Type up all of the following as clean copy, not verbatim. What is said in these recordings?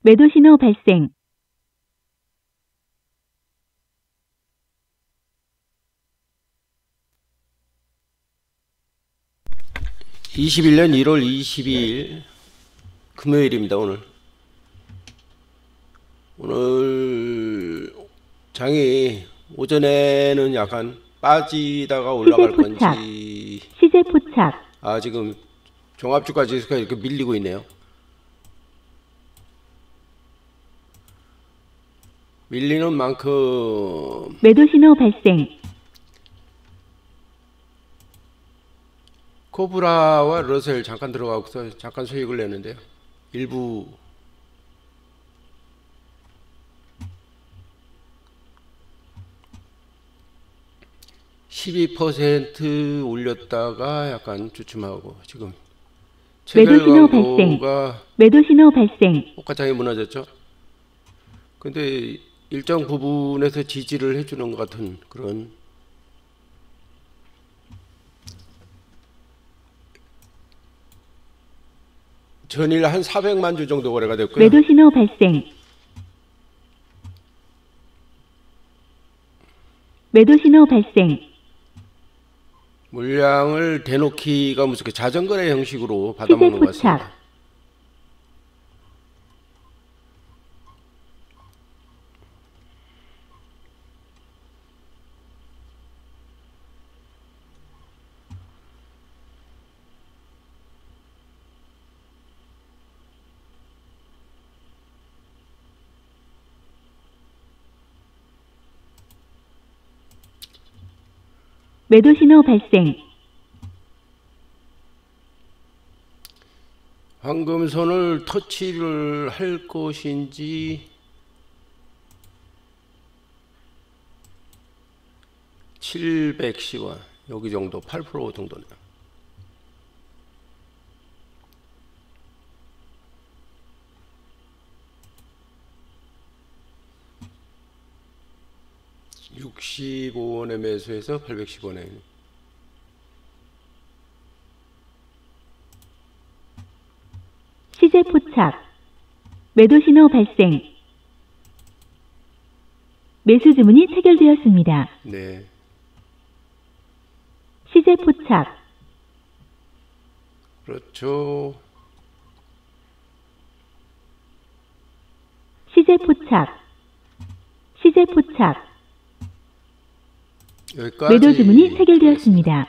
매도 신호 발생. (21년 1월 22일) 금요일입니다. 오늘 장이 오전에는 약간 빠지다가 올라갈 건지 시세 포착. 지금 종합주가 지수가 이렇게 밀리고 있네요. 밀리는 만큼 매도 신호 발생. 코브라와 러셀 잠깐 들어가고서 잠깐 수익을 내는데요. 일부 12% 올렸다가 약간 주춤하고 지금 매도 신호 체결광도가 발생. 매도 신호 발생. 호가창이 무너졌죠. 근데 일정 부분에서 지지를 해주는 것 같은 그런 전일 한 400만 주 정도 거래가 됐고요. 매도 신호 발생. 매도 신호 발생. 물량을 대놓기가 무섭게 자전거래 형식으로 받아먹는 것 같습니다. 매도 신호 발생. 황금선을 터치를 할 것인지 710원 여기 정도 8% 정도네요. (65원에) 매수해서 810원에 시세 포착. 매도 신호 발생. 매수 주문이 체결되었습니다. 네. 시세 포착. 그렇죠. 시세 포착. 시세 포착. 여기까지 매도 주문이 체결되었습니다.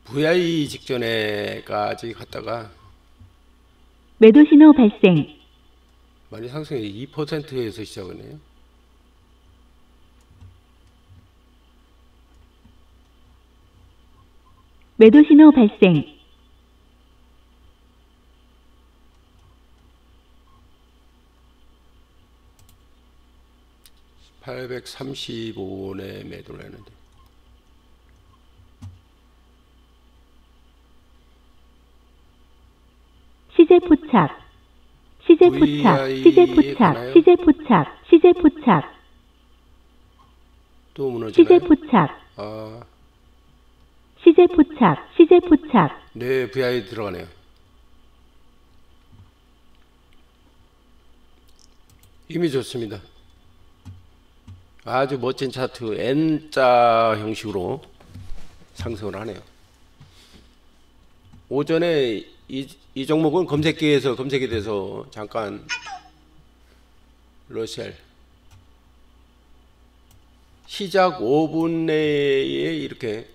VI 직전에까지 갔다가 매도 신호 발생. 많이 상승해 2%에서 시작하네요. 매도 신호 발생. (835원에) 매도를 했는데 시세 포착. 시세 포착. 시세 포착. 시세 포착. 시세 포착. 또 무너지나요? 시세 포착. 시세 포착. 시세 포착. 네, VI 들어가네요. 힘이 좋습니다. 아주 멋진 차트 N자 형식으로 상승을 하네요. 오전에 이 종목은 검색기에서 검색이 돼서 잠깐 러셀 시작 5분 내에 이렇게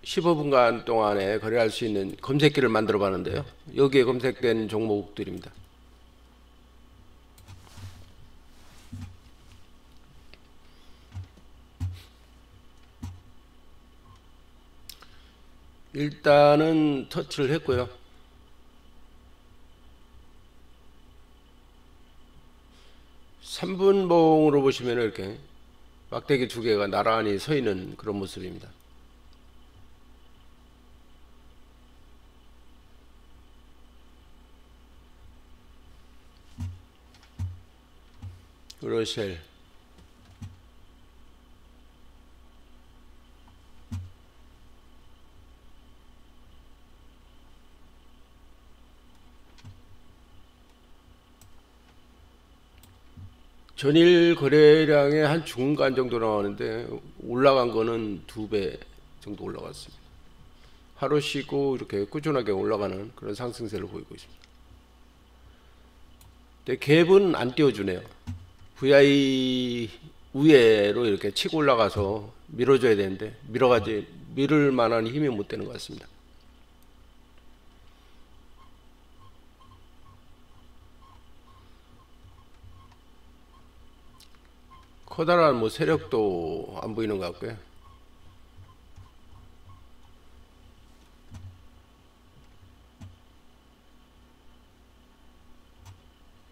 15분간 동안에 거래할 수 있는 검색기를 만들어 봤는데요. 여기에 검색된 종목들입니다. 일단은 터치를 했고요. (3분봉으로) 보시면 이렇게 막대기 두 개가 나란히 서 있는 그런 모습입니다. 러셀. 전일 거래량의 한 중간 정도 나오는데 올라간 거는 2배 정도 올라갔습니다. 하루 쉬고 이렇게 꾸준하게 올라가는 그런 상승세를 보이고 있습니다. 근데 갭은 안 띄워주네요. VI 위에로 이렇게 치고 올라가서 밀어줘야 되는데 밀을 만한 힘이 못 되는 것 같습니다. 커다란 뭐 세력도 안 보이는 것 같고요.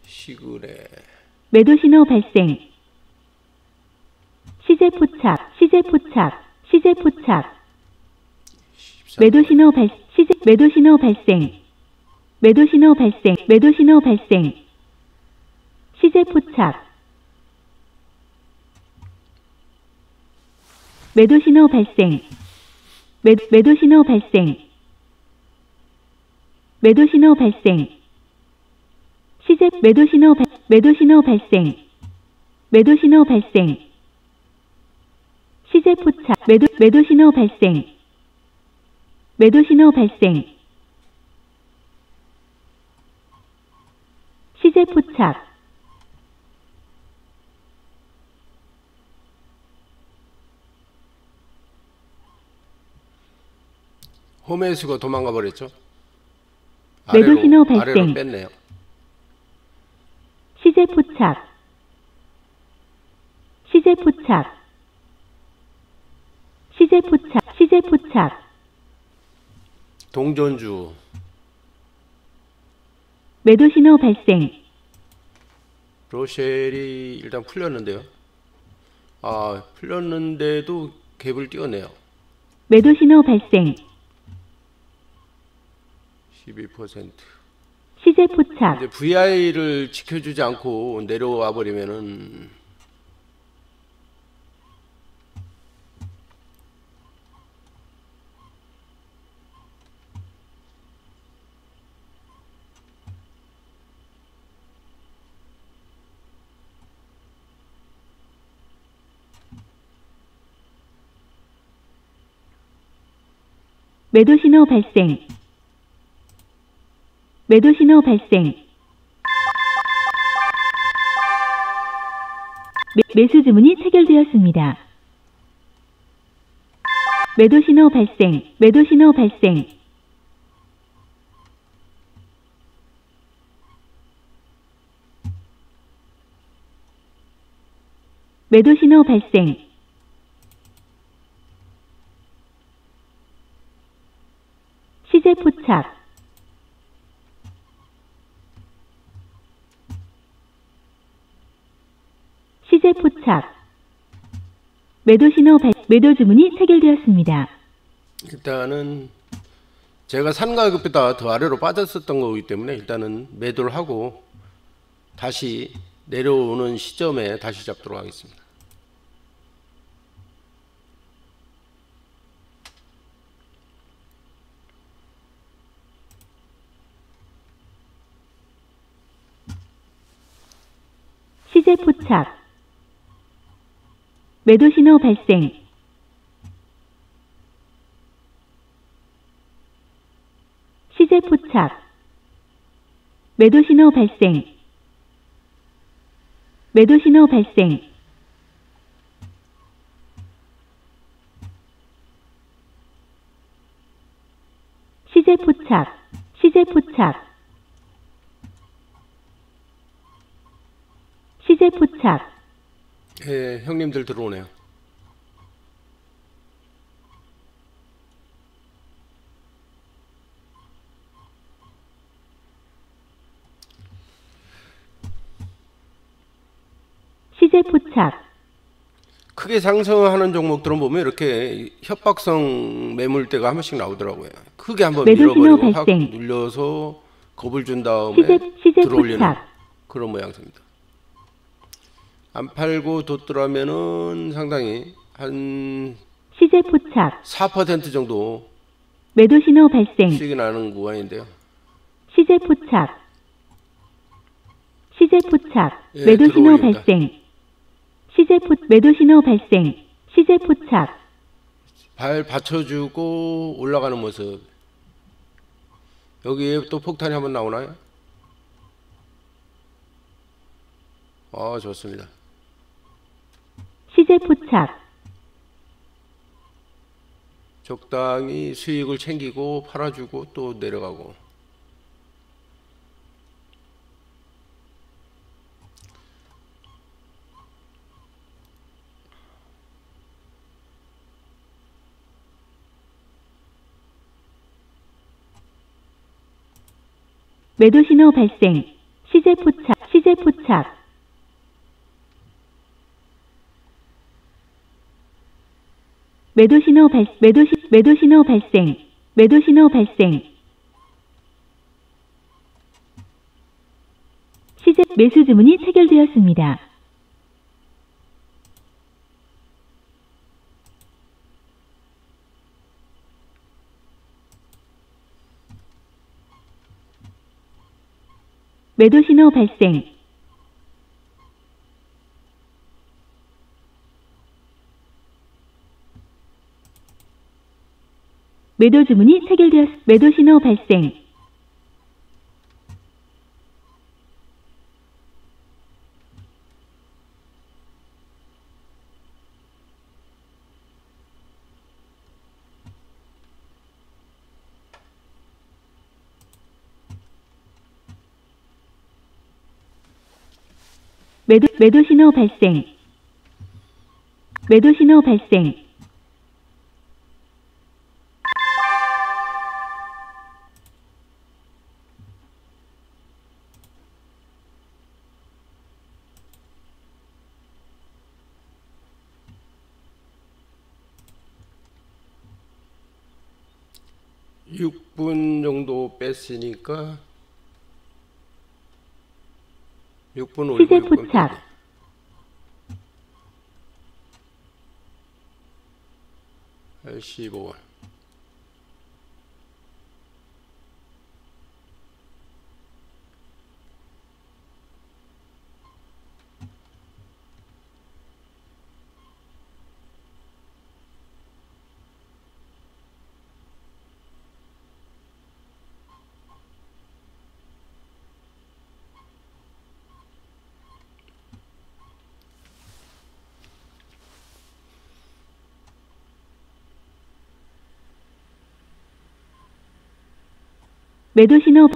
시그레. 매도 신호 발생. 시제 포착, 시제 포착, 시제 포착. 매도 신호 시제, 매도 신호 발생. 매도 신호 발생, 매도 신호 발생. 시제 포착. 매도 신호 발생. 매도 신호 발생. 매도 신호 발생. 시제 매도 신호 매도 신호 발생. 매도 신호 발생. 시제 포착. 매도 신호 발생. 매도 신호 발생. 시제 포착. 홈에서가 도망가 버렸죠. 매도 신호 발생. 아래로 뺐네요. 시제 포착. 시제 포착. 시제 포착. 시제 포착. 동전주. 매도 신호 발생. 로쉘이 일단 풀렸는데요. 아, 풀렸는데도 갭을 띄워내요. 매도 신호 발생. 12%. 시제 포착. 이제 VI를 지켜주지 않고 내려와 버리면은 매도 신호 발생. 매도 신호 발생. 매수 주문이 체결되었습니다. 매도 신호 발생. 매도 신호 발생. 매도 신호 발생. 시제 포착. 시제 포착. 매도 신호 매도 주문이 체결되었습니다. 일단은 제가 산 가격보다 더 아래로 빠졌었던 거기 때문에 일단은 매도를 하고 다시 내려오는 시점에 다시 잡도록 하겠습니다. 시제 포착. 매도 신호 발생. 시제 포착. 매도 신호 발생. 매도 신호 발생. 시제 포착. 시제 포착. 시제 포착. 예, 형님들 들어오네요. 시제 포착. 크게 상승하는 종목들은 보면 이렇게 협박성 매물대가 한 번씩 나오더라고요. 크게 한번 매도 신호 밀어버리고 확 발생. 눌려서 겁을 준 다음에 시제 들어올리는 포착. 그런 모양새입니다. 안 팔고 뒀더라면은 상당히 한 시세 포착, 4% 정도 매도 신호 발생, 수익이 나는 구간인데요. 시세 포착, 시세 포착, 예, 매도 신호 들어올립니다. 발생, 매도 신호 발생, 시세 포착, 발 받쳐주고 올라가는 모습. 여기에 또 폭탄이 한번 나오나요? 좋습니다. 시세 포착, 적당히 수익을 챙기고 팔아주고 또 내려가고. 매도 신호 발생, 시세 포착, 시세 포착, 매도 신호 발생, 매도 신호 발생, 매수 주문이 체결되었습니다. 매도 신호 발생, 매도 주문이 매도 신호 발생, 매도 신호 발생, 매도 신호 발생, 육 분 정도 뺐으니까 6분 올리고 시세 6분 포착, 빼기. 85원. 매도 신호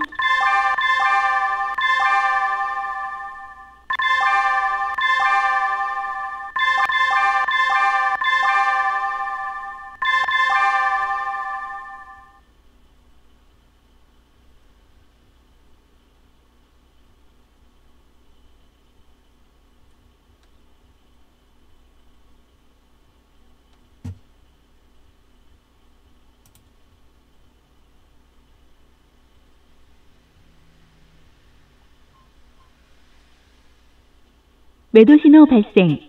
매도 신호 발생,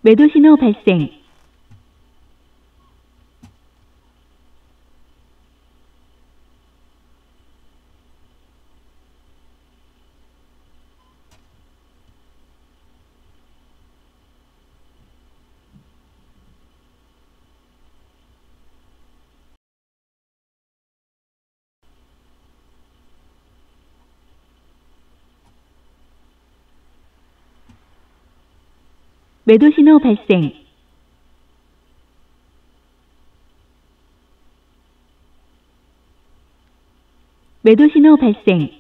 매도 신호 발생, 매도 신호 발생, 매도 신호 발생,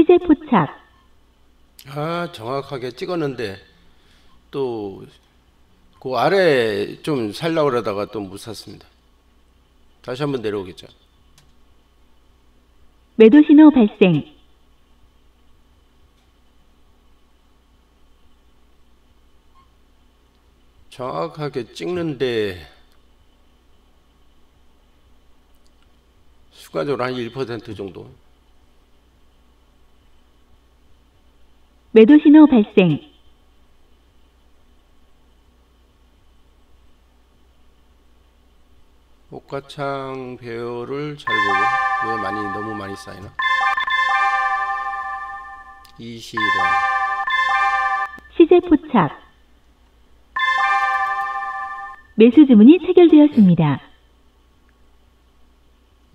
시제 포착, 아, 정확하게 찍었는데 또 그 아래 좀 살려고 그러다가 또 못 샀습니다. 다시 한번 내려오겠죠. 매도 신호 발생, 정확하게 찍는데 순간적으로 한 1% 정도. 매도 신호 발생, 목가창 배열을 잘 보고 왜 너무 많이 쌓이나? 20원. 시제 포착, 매수 주문이 체결되었습니다.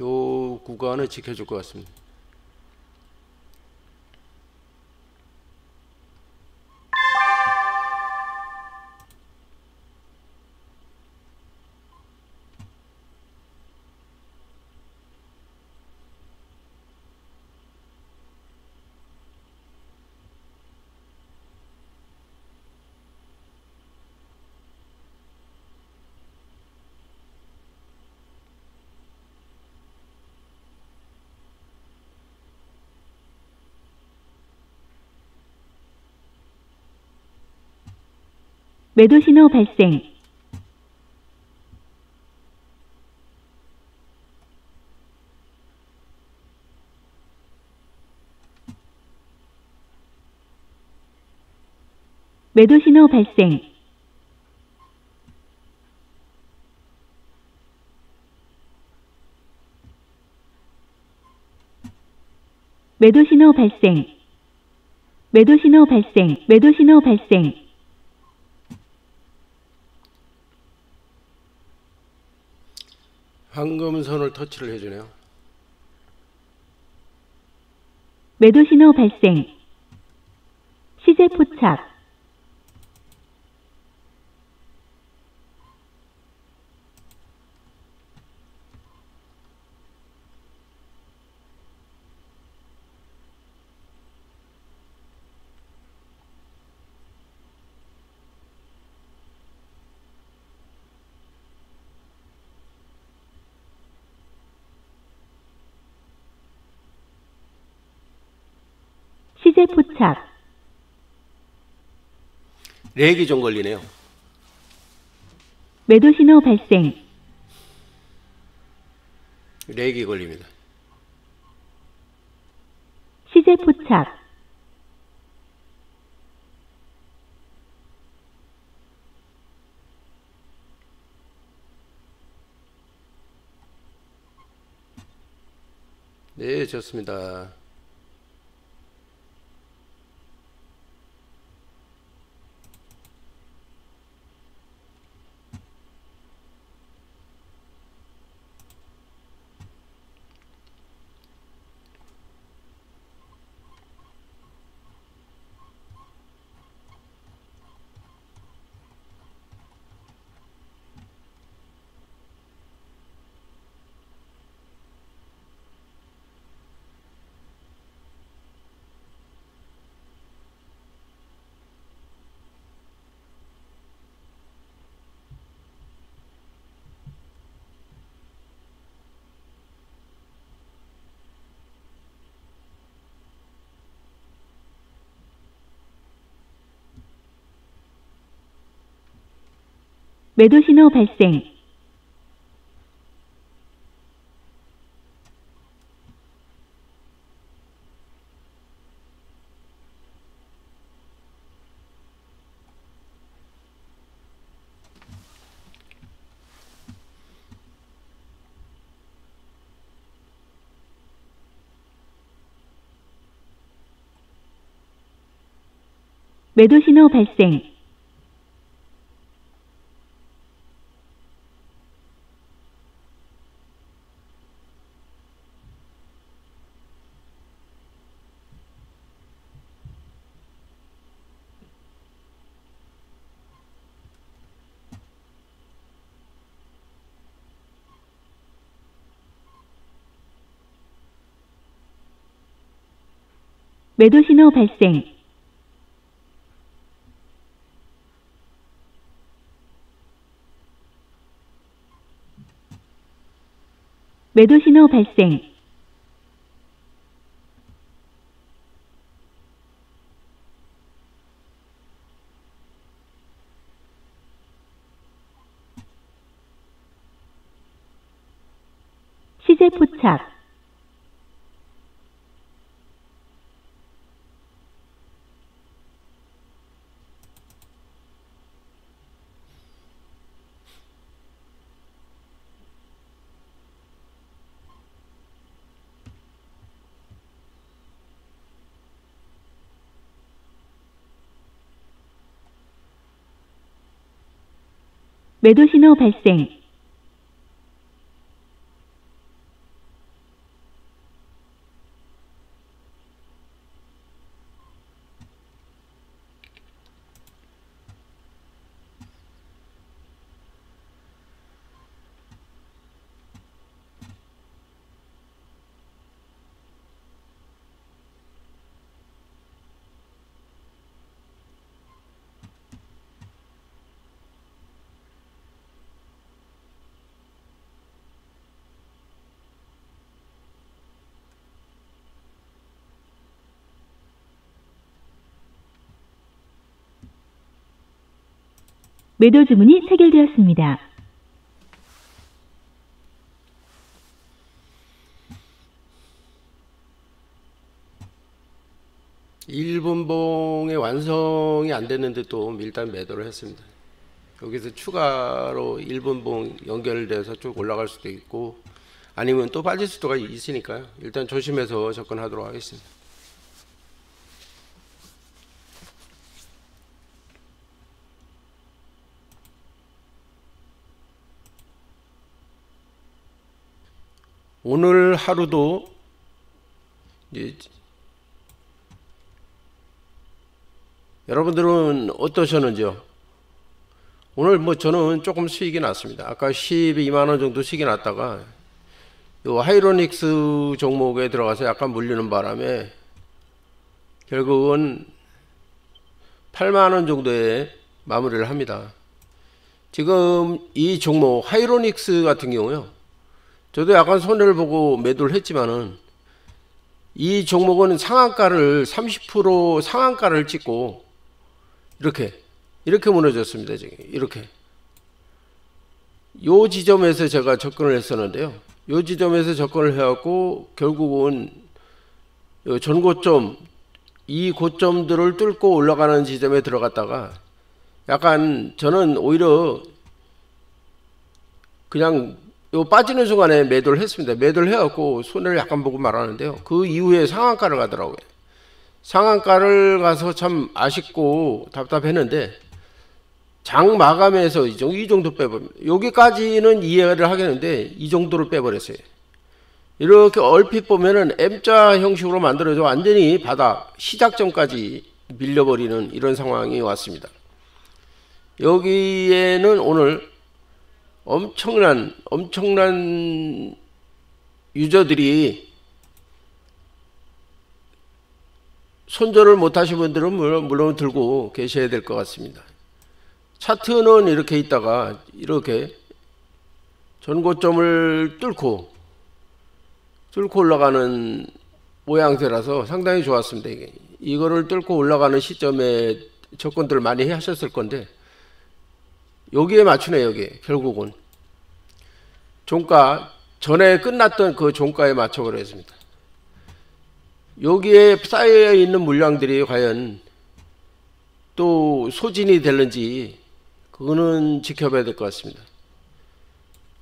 요 구간을 지켜줄 것 같습니다. 매도 신호 발생, 매도 신호 발생, 매도 신호 발생, 매도 신호 발생, 매도 신호 발생, 황금선을 터치를 해주네요. 매도 신호 발생, 시제 포착, 시제 포착, 렉이 좀 걸리네요. 매도 신호 발생, 렉이 걸립니다. 시제 포착, 네, 좋습니다. 매도 신호 발생, 매도 신호 발생, 매도 신호 발생. 매도 신호 발생. 시세 포착. 매도 신호 발생. 매도 주문이 체결되었습니다. 일분봉의 완성이 안 됐는데 또 일단 매도를 했습니다. 여기서 추가로 1분봉 연결돼서 쭉 올라갈 수도 있고 아니면 또 빠질 수도 있으니까요. 일단 조심해서 접근하도록 하겠습니다. 오늘 하루도 이제 여러분들은 어떠셨는지요? 오늘 뭐 저는 조금 수익이 났습니다. 아까 12만원 정도 수익이 났다가 요 하이로닉스 종목에 들어가서 약간 물리는 바람에 결국은 8만원 정도에 마무리를 합니다. 지금 이 종목 하이로닉스 같은 경우요, 저도 약간 손해를 보고 매도를 했지만은 이 종목은 상한가를 30% 상한가를 찍고 이렇게 무너졌습니다. 지금 이렇게 요 지점에서 제가 접근을 했었는데요. 요 지점에서 접근을 해갖고 결국은 전고점 이 고점들을 뚫고 올라가는 지점에 들어갔다가 약간 저는 오히려 그냥 요 빠지는 순간에 매도를 했습니다. 매도를 해갖고 손해를 약간 보고 말하는데요. 그 이후에 상한가를 가더라고요. 상한가를 가서 참 아쉽고 답답했는데 장 마감해서 이 정도 빼버립니다. 여기까지는 이해를 하겠는데 이 정도를 빼버렸어요. 이렇게 얼핏 보면은 M자 형식으로 만들어져 완전히 바닥 시작점까지 밀려버리는 이런 상황이 왔습니다. 여기에는 오늘 엄청난 유저들이 손절을 못하신 분들은 물론 들고 계셔야 될 것 같습니다. 차트는 이렇게 있다가 이렇게 전고점을 뚫고 올라가는 모양새라서 상당히 좋았습니다. 이거를 뚫고 올라가는 시점에 접근들을 많이 하셨을 건데 여기에 맞추네. 여기 결국은 종가 전에 끝났던 그 종가에 맞춰버렸습니다. 여기에 쌓여 있는 물량들이 과연 또 소진이 될는지 그거는 지켜봐야 될 것 같습니다.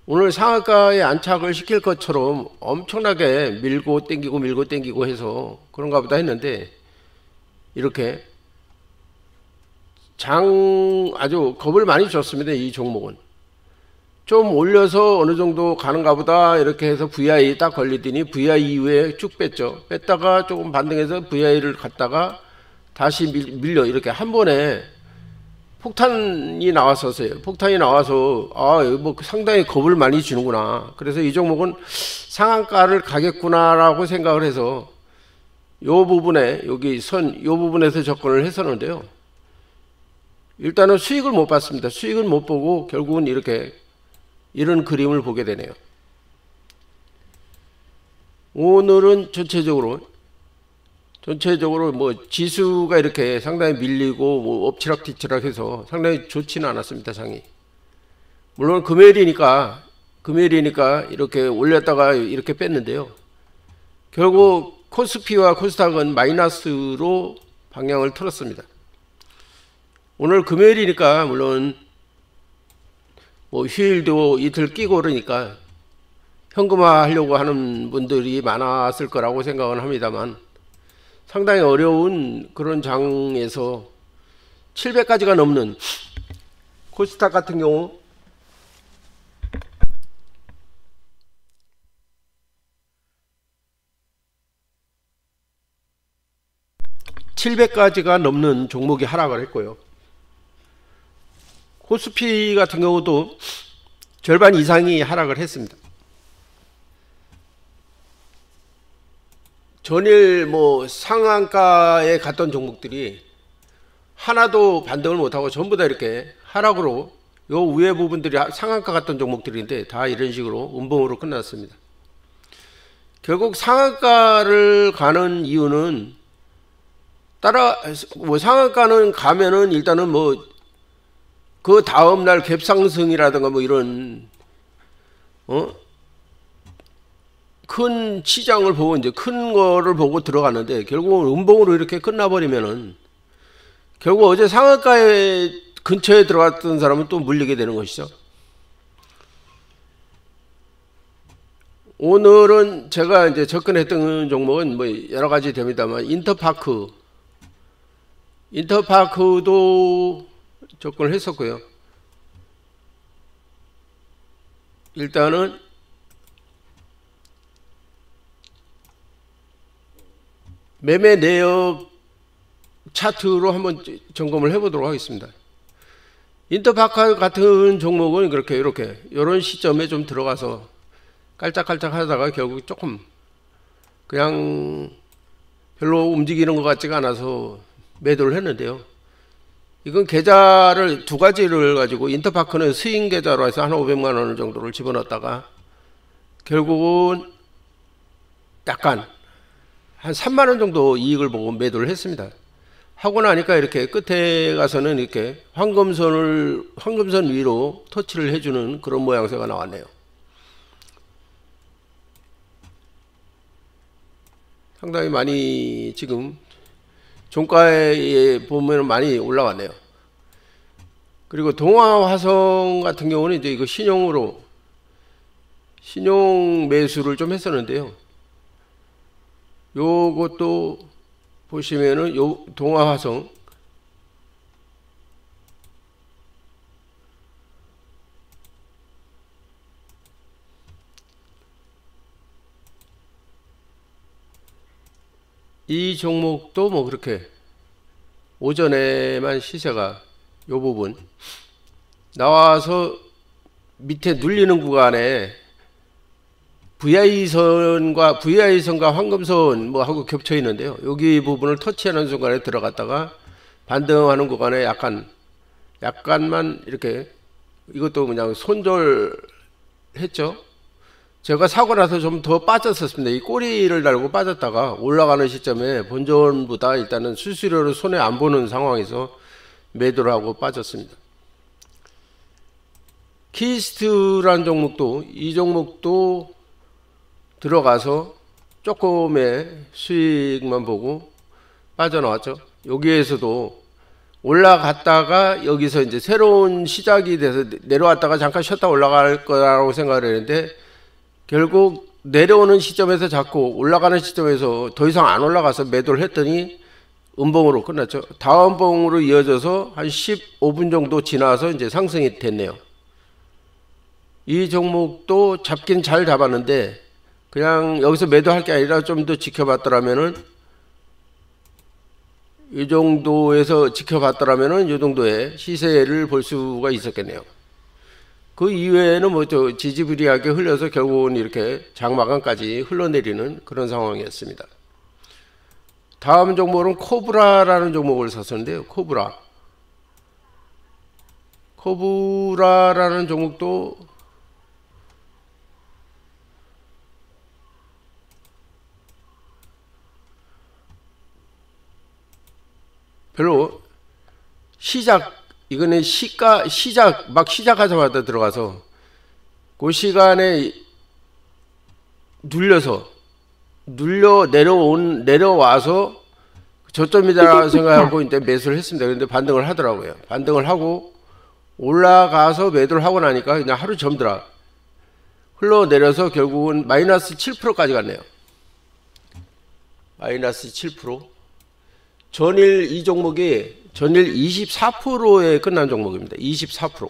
오늘 상한가에 안착을 시킬 것처럼 엄청나게 밀고 땡기고 해서 그런가 보다 했는데 이렇게 아주 겁을 많이 줬습니다. 이 종목은 좀 올려서 어느 정도 가는가 보다 이렇게 해서 VI 딱 걸리더니 VI 이후에 쭉 뺐죠. 뺐다가 조금 반등해서 VI를 갔다가 다시 밀려 이렇게 한 번에 폭탄이 나왔었어요. 폭탄이 나와서 뭐 상당히 겁을 많이 주는구나. 그래서 이 종목은 상한가를 가겠구나라고 생각을 해서 요 부분에 여기 요 부분에서 접근을 했었는데요. 일단은 수익을 못 봤습니다. 수익은 못 보고 결국은 이렇게 이런 그림을 보게 되네요. 오늘은 전체적으로 뭐 지수가 이렇게 상당히 밀리고 뭐 엎치락뒤치락 해서 상당히 좋지는 않았습니다. 장이. 물론 금요일이니까 이렇게 올렸다가 이렇게 뺐는데요. 결국 코스피와 코스닥은 마이너스로 방향을 틀었습니다. 오늘 금요일이니까 물론 뭐 휴일도 이틀 끼고 그러니까 현금화 하려고 하는 분들이 많았을 거라고 생각은 합니다만 상당히 어려운 그런 장에서 700까지가 넘는 코스닥 같은 경우 700가지가 넘는 종목이 하락을 했고요. 코스피 같은 경우도 절반 이상이 하락을 했습니다. 전일 뭐 상한가에 갔던 종목들이 하나도 반등을 못하고 전부 다 이렇게 하락으로, 요 위에 부분들이 상한가 갔던 종목들인데 다 이런 식으로 음봉으로 끝났습니다. 결국 상한가를 가는 이유는 뭐 상한가는 가면은 일단은 뭐 그 다음날 갭상승이라든가 뭐 이런 큰 시장을 보고 이제 큰 거를 보고 들어갔는데 결국은 음봉으로 이렇게 끝나버리면은 결국 어제 상한가에 근처에 들어갔던 사람은 또 물리게 되는 것이죠. 오늘은 제가 이제 접근했던 종목은 뭐 여러 가지 됩니다만 인터파크도 접근을 했었고요. 일단은 매매 내역 차트로 한번 점검을 해보도록 하겠습니다. 인터파크 같은 종목은 그렇게 이런 시점에 좀 들어가서 깔짝깔짝 하다가 결국 조금 그냥 별로 움직이는 것 같지가 않아서 매도를 했는데요. 이건 계좌를 두 가지를 가지고 인터파크는 스윙 계좌로 해서 한 500만 원 정도를 집어넣었다가 결국은 약간 한 3만 원 정도 이익을 보고 매도를 했습니다. 하고 나니까 이렇게 끝에 가서는 이렇게 황금선 위로 터치를 해주는 그런 모양새가 나왔네요. 상당히 많이 지금 종가에 보면 많이 올라왔네요. 그리고 동아화성 같은 경우는 이제 이거 신용 매수를 좀 했었는데요. 요것도 보시면은 요 동아화성 이 종목도 뭐 그렇게 오전에만 시세가 요 부분 나와서 밑에 눌리는 구간에 VI선과 황금선 뭐 하고 겹쳐 있는데요. 여기 부분을 터치하는 순간에 들어갔다가 반등하는 구간에 약간만 이렇게 이것도 그냥 손절했죠. 제가 사고 나서 좀 더 빠졌었습니다. 이 꼬리를 달고 빠졌다가 올라가는 시점에 본전보다 일단은 수수료를 손에 안 보는 상황에서 매도를 하고 빠졌습니다. 키스트라는 종목도 이 종목도 들어가서 조금의 수익만 보고 빠져나왔죠. 여기에서도 올라갔다가 여기서 이제 새로운 시작이 돼서 내려왔다가 잠깐 쉬었다 올라갈 거라고 생각을 했는데 결국 내려오는 시점에서 자꾸 올라가는 시점에서 더 이상 안 올라가서 매도를 했더니 음봉으로 끝났죠. 다음 봉으로 이어져서 한 15분 정도 지나서 이제 상승이 됐네요. 이 종목도 잡긴 잘 잡았는데 그냥 여기서 매도할 게 아니라 좀 더 지켜봤더라면은 이 정도에서 지켜봤더라면은 이 정도의 시세를 볼 수가 있었겠네요. 그 이외에는 뭐 저 지지부리하게 흘려서 결국은 이렇게 장마감까지 흘러내리는 그런 상황이었습니다. 다음 종목은 코브라라는 종목을 샀었는데요. 코브라라는 종목도 별로 이거는 막 시작하자마자 들어가서 그 시간에 내려와서 저점이다 생각하고 이제 매수를 했습니다. 그런데 반등을 하더라고요. 반등을 하고 올라가서 매도를 하고 나니까 그냥 하루 점더라 흘러내려서 결국은 마이너스 7%까지 갔네요. 마이너스 7%. 전일 이 종목이 전일 24%에 끝난 종목입니다. 24%.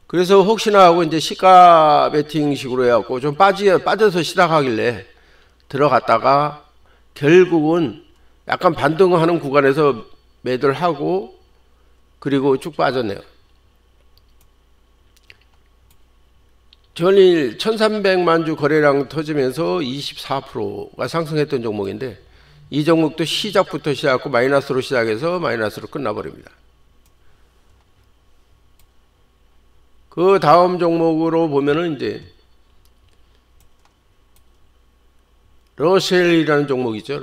그래서 혹시나 하고 이제 시가 베팅 식으로 해갖고 좀 빠져서 시작하길래 들어갔다가 결국은 약간 반등하는 구간에서 매도를 하고 그리고 쭉 빠졌네요. 전일 1300만 주 거래량 터지면서 24%가 상승했던 종목인데 이 종목도 시작부터 시작하고 마이너스로 시작해서 마이너스로 끝나버립니다. 그 다음 종목으로 보면은 이제 러셀이라는 종목이죠.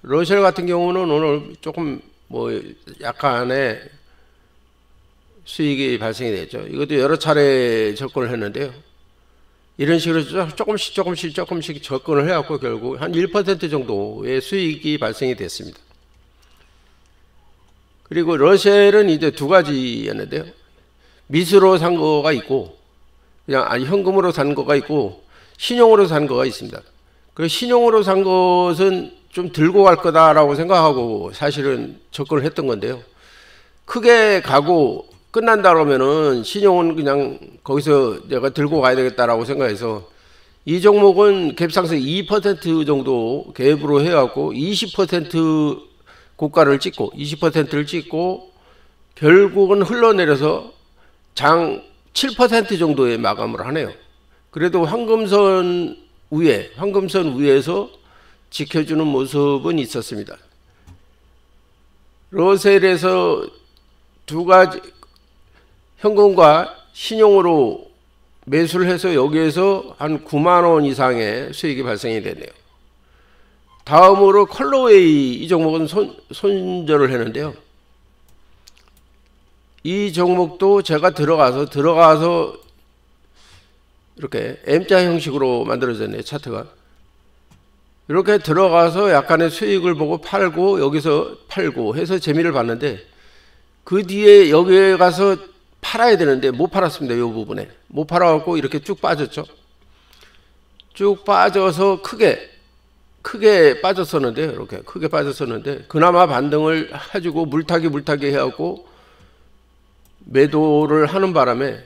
러셀 같은 경우는 오늘 조금 뭐 약간의 수익이 발생이 됐죠. 이것도 여러 차례 접근을 했는데요. 이런 식으로 조금씩 접근을 해갖고 결국 한 1% 정도의 수익이 발생이 됐습니다. 그리고 러셀은 이제 두 가지였는데요. 미수로 산 거가 있고 그냥 현금으로 산 거가 있고 신용으로 산 거가 있습니다. 그 신용으로 산 것은 좀 들고 갈 거다라고 생각하고 사실은 접근을 했던 건데요. 크게 가고 끝난다 그러면은 신용은 그냥 거기서 내가 들고 가야 되겠다라고 생각해서 이 종목은 갭상승 2% 정도 갭으로 해갖고 20% 고가를 찍고 20%를 찍고 결국은 흘러내려서 장 7% 정도의 마감을 하네요. 그래도 황금선 위에서 지켜주는 모습은 있었습니다. 러셀에서 두 가지 현금과 신용으로 매수를 해서 여기에서 한 9만 원 이상의 수익이 발생이 됐네요. 다음으로 컬러웨이 이 종목은 손절을 했는데요. 이 종목도 제가 들어가서 이렇게 M자 형식으로 만들어졌네요. 차트가. 이렇게 들어가서 약간의 수익을 보고 팔고 여기서 팔고 해서 재미를 봤는데 그 뒤에 여기에 가서 팔아야 되는데 못 팔았습니다. 이 부분에 못 팔아갖고 이렇게 쭉 빠졌죠. 쭉 빠져서 크게 빠졌었는데 이렇게 크게 빠졌었는데 그나마 반등을 해주고 물타기 해갖고 매도를 하는 바람에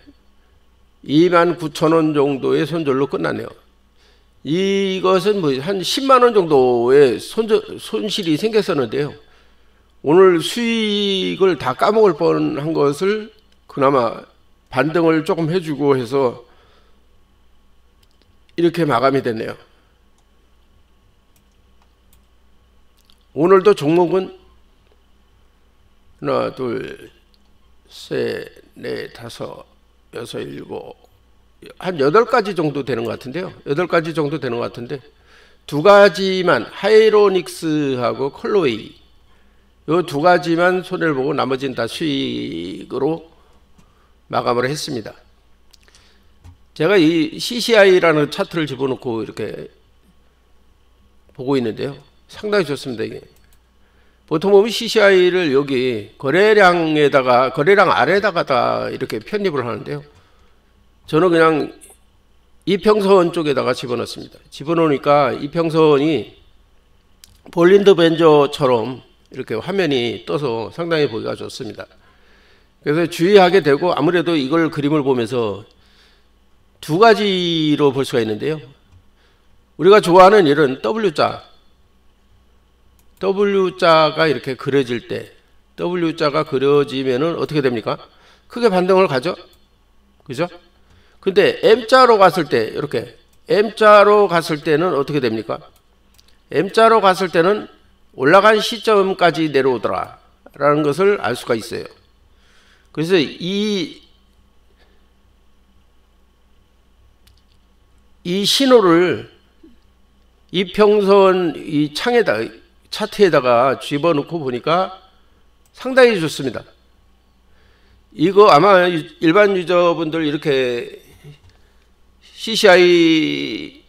29,000원 정도의 손절로 끝났네요. 이것은 뭐 한 10만 원 정도의 손실이 생겼었는데요. 오늘 수익을 다 까먹을 뻔한 것을 그나마 반등을 조금 해주고 해서 이렇게 마감이 됐네요. 오늘도 종목은 하나, 둘, 셋, 넷, 다섯, 여섯, 일곱, 한 8가지 정도 되는 것 같은데요. 8가지 정도 되는 것 같은데 두 가지만 하이로닉스하고 컬러웨이 이 두 가지만 손해를 보고 나머지는 다 수익으로 마감을 했습니다. 제가 이 CCI라는 차트를 집어넣고 이렇게 보고 있는데요. 상당히 좋습니다. 이게 보통 보면 CCI를 여기 거래량 아래다가 이렇게 편입을 하는데요. 저는 그냥 이평선 쪽에다가 집어넣습니다. 집어넣으니까 이평선이 볼린더 벤저처럼 이렇게 화면이 떠서 상당히 보기가 좋습니다. 그래서 주의하게 되고 아무래도 이걸 그림을 보면서 두 가지로 볼 수가 있는데요. 우리가 좋아하는 이런 W자가 이렇게 그려질 때 W자가 그려지면은 어떻게 됩니까? 크게 반등을 가죠? 그죠? 근데 M자로 갔을 때 이렇게 M자로 갔을 때는 어떻게 됩니까? M자로 갔을 때는 올라간 시점까지 내려오더라 라는 것을 알 수가 있어요. 그래서 이 신호를 이평선 이 창에다 차트에다가 집어넣고 보니까 상당히 좋습니다. 이거 아마 일반 유저분들 이렇게 CCI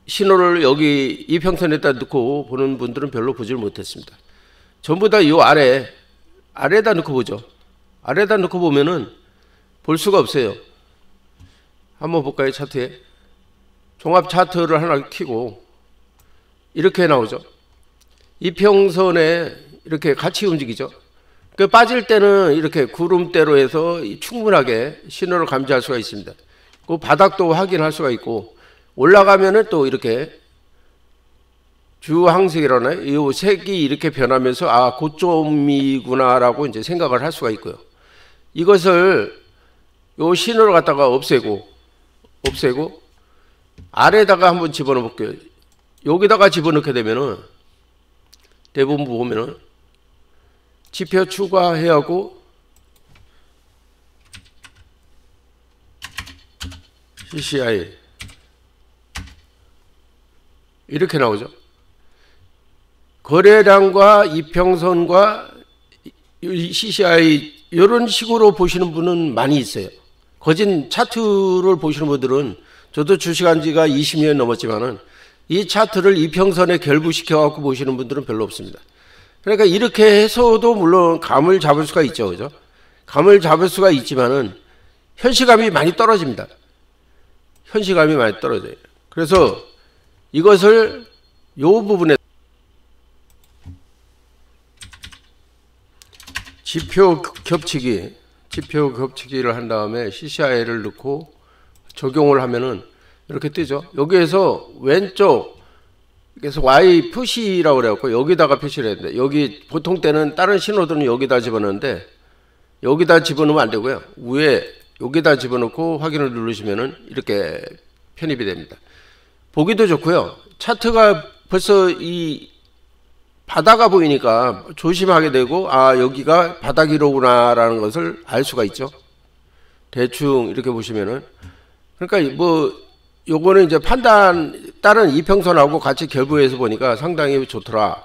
신호를 여기 이평선에다 넣고 보는 분들은 별로 보질 못했습니다. 전부 다 이 아래에다 넣고 보죠. 아래에다 넣고 보면은 볼 수가 없어요. 한번 볼까요? 차트에 종합 차트를 하나 켜고 이렇게 나오죠. 이평선에 이렇게 같이 움직이죠. 그 빠질 때는 이렇게 구름대로 해서 충분하게 신호를 감지할 수가 있습니다. 그 바닥도 확인할 수가 있고, 올라가면은 또 이렇게 주황색이라나요? 이 색이 이렇게 변하면서 아, 고점이구나라고 이제 생각을 할 수가 있고요. 이것을 요 신호를 갖다가 없애고 아래다가 한번 집어넣어 볼게요. 여기다가 집어넣게 되면은 대부분 보면은 지표 추가해야 하고 CCI 이렇게 나오죠. 거래량과 이평선과 CCI 이런 식으로 보시는 분은 많이 있어요. 거진 차트를 보시는 분들은, 저도 주식한 지가 20년 넘었지만은 이 차트를 이평선에 결부시켜 갖고 보시는 분들은 별로 없습니다. 그러니까 이렇게 해서도 물론 감을 잡을 수가 있죠. 그죠? 감을 잡을 수가 있지만은 현시감이 많이 떨어집니다. 현시감이 많이 떨어져요. 그래서 이것을 요 부분에 지표 겹치기를 한 다음에 CCI를 넣고 적용을 하면은 이렇게 뜨죠. 여기에서 왼쪽 그래서 Y 표시라고 그래갖고 여기다가 표시를 해야 돼. 여기 보통 때는 다른 신호들은 여기다 집어넣는데 여기다 집어넣으면 안 되고요. 위에 여기다 집어넣고 확인을 누르시면은 이렇게 편입이 됩니다. 보기도 좋고요. 차트가 벌써 이 바다가 보이니까 조심하게 되고, 아, 여기가 바닥이로구나라는 것을 알 수가 있죠. 대충 이렇게 보시면은. 그러니까 뭐 요거는 이제 다른 이평선하고 같이 결부해서 보니까 상당히 좋더라.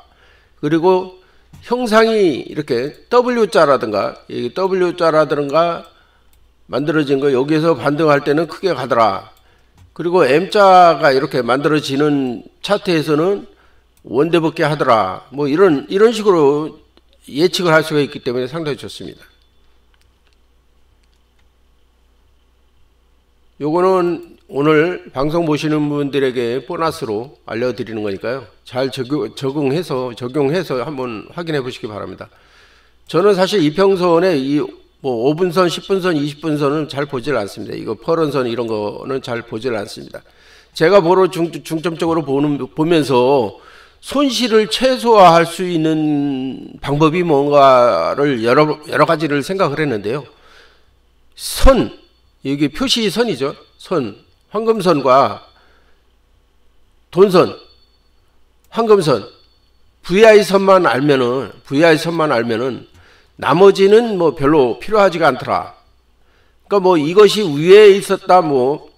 그리고 형상이 이렇게 W자라든가 만들어진 거 여기에서 반등할 때는 크게 가더라. 그리고 M자가 이렇게 만들어지는 차트에서는 원대벗게 하더라. 뭐 이런 식으로 예측을 할 수가 있기 때문에 상당히 좋습니다. 요거는 오늘 방송 보시는 분들에게 보너스로 알려드리는 거니까요. 잘 적용해서 한번 확인해 보시기 바랍니다. 저는 사실 이평선에 뭐 5분선, 10분선, 20분선은 잘 보질 않습니다. 이거 퍼런선 이런 거는 잘 보질 않습니다. 제가 중점적으로 보면서 손실을 최소화할 수 있는 방법이 뭔가를 여러 가지를 생각을 했는데요. 여기 표시선이죠. 황금선과 돈선, 황금선, VI선만 알면은 나머지는 뭐 별로 필요하지가 않더라. 그러니까 뭐 이것이 위에 있었다, 뭐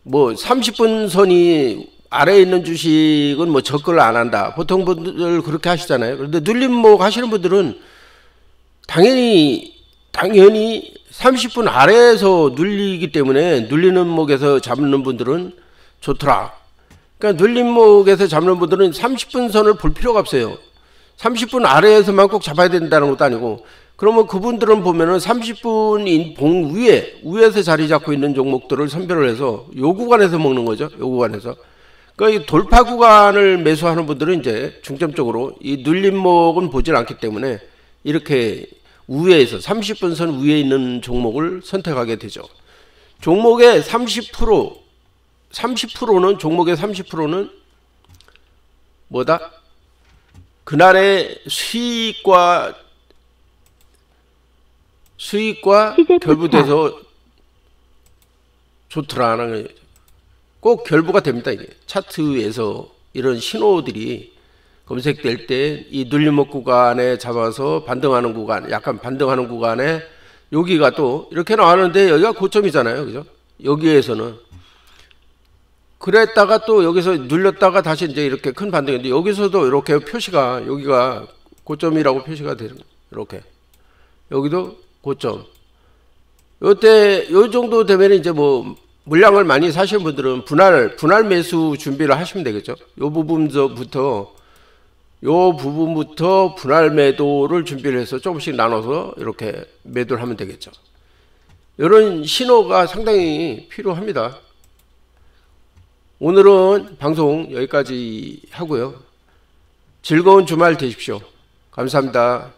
30분 선이 아래에 있는 주식은 뭐 접근을 안 한다. 보통 분들 그렇게 하시잖아요. 그런데 눌림목 하시는 분들은 당연히 30분 아래에서 눌리기 때문에 눌리는 목에서 잡는 분들은 좋더라. 그러니까 눌림목에서 잡는 분들은 30분 선을 볼 필요가 없어요. 30분 아래에서만 꼭 잡아야 된다는 것도 아니고, 그러면 그분들은 보면은 30분 봉 위에서 자리 잡고 있는 종목들을 선별을 해서 요 구간에서 먹는 거죠. 요 구간에서. 그러니까 이 돌파 구간을 매수하는 분들은 이제 중점적으로 이 눌림목은 보질 않기 때문에 이렇게 위에서 30분 선 위에 있는 종목을 선택하게 되죠. 종목의 30%는 뭐다? 그날의 수익과 결부돼서 좋더라는 꼭 결부가 됩니다. 이게 차트에서 이런 신호들이 검색될 때 이 눌림목 구간에 잡아서 반등하는 구간, 약간 반등하는 구간에 여기가 또 이렇게 나왔는데 여기가 고점이잖아요. 그죠? 여기에서는. 그랬다가 또 여기서 눌렸다가 다시 이제 이렇게 큰 반등인데 여기서도 이렇게 표시가 여기가 고점이라고 표시가 되는 거예요. 이렇게. 여기도 고점. 요때 요 정도 되면 이제 뭐 물량을 많이 사시는 분들은 분할 매수 준비를 하시면 되겠죠. 요 부분부터 분할 매도를 준비를 해서 조금씩 나눠서 이렇게 매도를 하면 되겠죠. 이런 신호가 상당히 필요합니다. 오늘은 방송 여기까지 하고요. 즐거운 주말 되십시오. 감사합니다.